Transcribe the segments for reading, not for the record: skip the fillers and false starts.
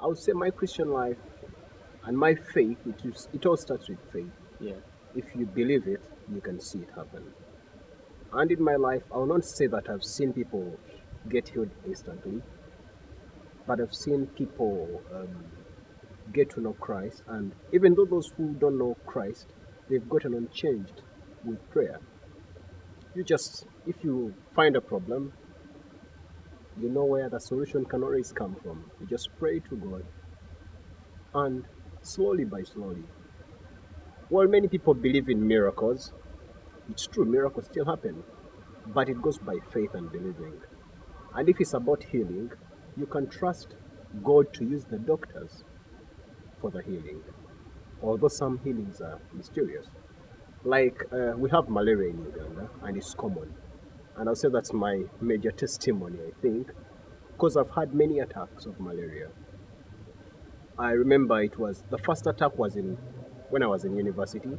I would say my Christian life and my faith, it all starts with faith. Yeah. If you believe it, you can see it happen. And in my life, I will not say that I've seen people get healed instantly, but I've seen people get to know Christ. And even though those who don't know Christ, they've gotten unchanged with prayer. If you find a problem, you know where the solution can always come from. You just pray to God, and slowly by slowly. While many people believe in miracles, it's true, miracles still happen, but it goes by faith and believing. And if it's about healing, you can trust God to use the doctors for the healing, although some healings are mysterious. Like we have malaria in Uganda, and it's common. And I'll say that's my major testimony, I think, because I've had many attacks of malaria. I remember it was the first attack was in when I was in university.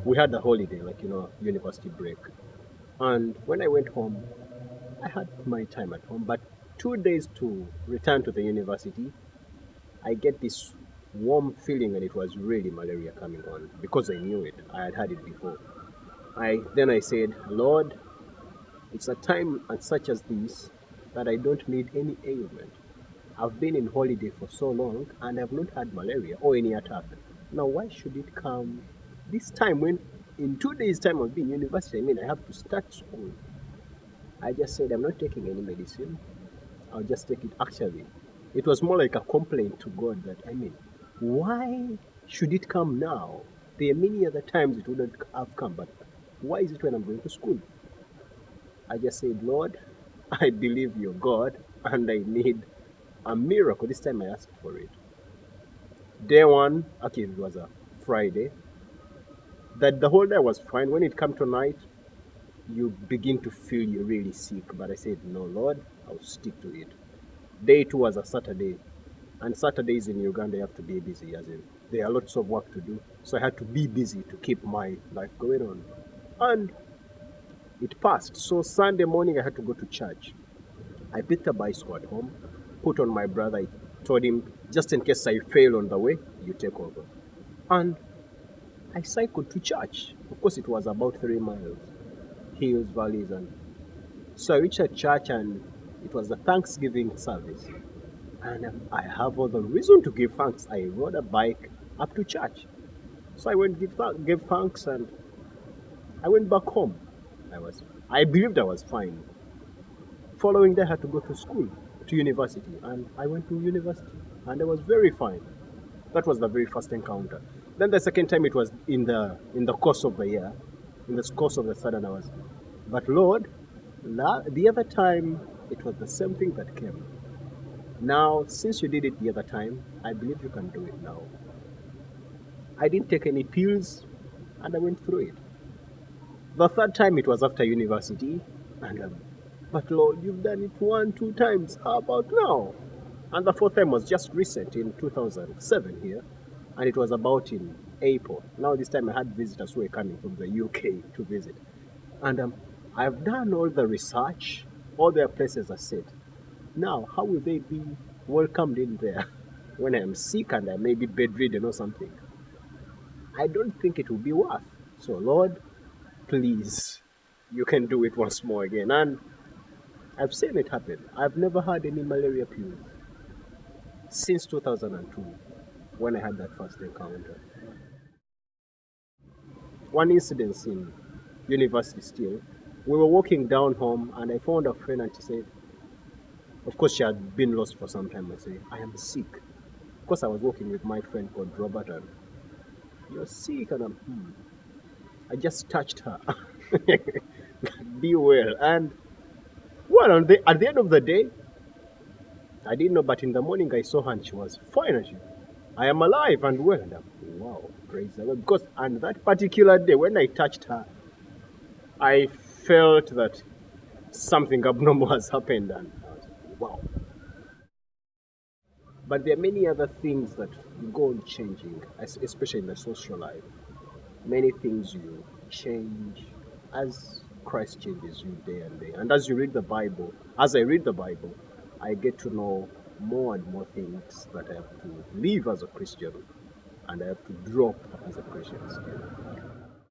We had a holiday, like university break. And when I went home, I had my time at home. But 2 days to return to the university, I get this warm feeling, and it was really malaria coming on because I knew it. I had had it before. I said, Lord, it's a time and such as this that I don't need any ailment. I've been in holiday for so long and I've not had malaria or any attack. Now, why should it come this time when in 2 days' time I'll be in university? I mean, I have to start school. I just said, I'm not taking any medicine. I'll just take it. Actually, it was more like a complaint to God that, I mean, why should it come now? There are many other times it wouldn't have come, but why is it when I'm going to school? I just said, Lord, I believe you're God and I need a miracle. This time I asked for it. Day one, okay, it was a Friday. That the whole day was fine. When it come to night, you begin to feel you're really sick. But I said, no, Lord, I'll stick to it. Day two was a Saturday. And Saturdays in Uganda, you have to be busy, as in there are lots of work to do. So I had to be busy to keep my life going on. And it passed. So Sunday morning, I had to go to church. I picked a bicycle at home, put on my brother. I told him, just in case I fail on the way, you take over. And I cycled to church. Of course, it was about 3 miles, hills, valleys, and so I reached a church, and it was a Thanksgiving service. And I have all the reason to give thanks. I rode a bike up to church, so I went give thanks, and I went back home. I believed I was fine. Following day, I had to go to school, to university, and I went to university, and I was very fine. That was the very first encounter. Then the second time, it was in the course of the year, in the course of the Southern hours. But Lord, the other time it was the same thing that came. Now, since you did it the other time, I believe you can do it now. I didn't take any pills, and I went through it. The third time it was after university, and but Lord, you've done it 1, 2 times. How about now? And the fourth time was just recent in 2007 here, and it was about in April. Now this time I had visitors who were coming from the UK to visit, and I've done all the research. All their places are set. Now, how will they be welcomed in there when I am sick and I may be bedridden or something? I don't think it will be worth. So, Lord, please, you can do it once more again. And I've seen it happen. I've never had any malaria pills since 2002 when I had that first encounter. One incident in university still, we were walking down home and I found a friend and she said, of course, she had been lost for some time. I said, I am sick. Of course, I was walking with my friend called Robert, and you're sick, and I just touched her. Be well. And well, at the end of the day, I didn't know, but in the morning I saw her and she was fine. And I am alive and well. And wow, praise the Lord. Because on that particular day, when I touched her, I felt that something abnormal has happened. And I was, wow. But there are many other things that go on changing, especially in the social life. Many things you change as Christ changes you day and day. And as you read the Bible, as I read the Bible, I get to know more and more things that I have to live as a Christian and I have to drop as a Christian still.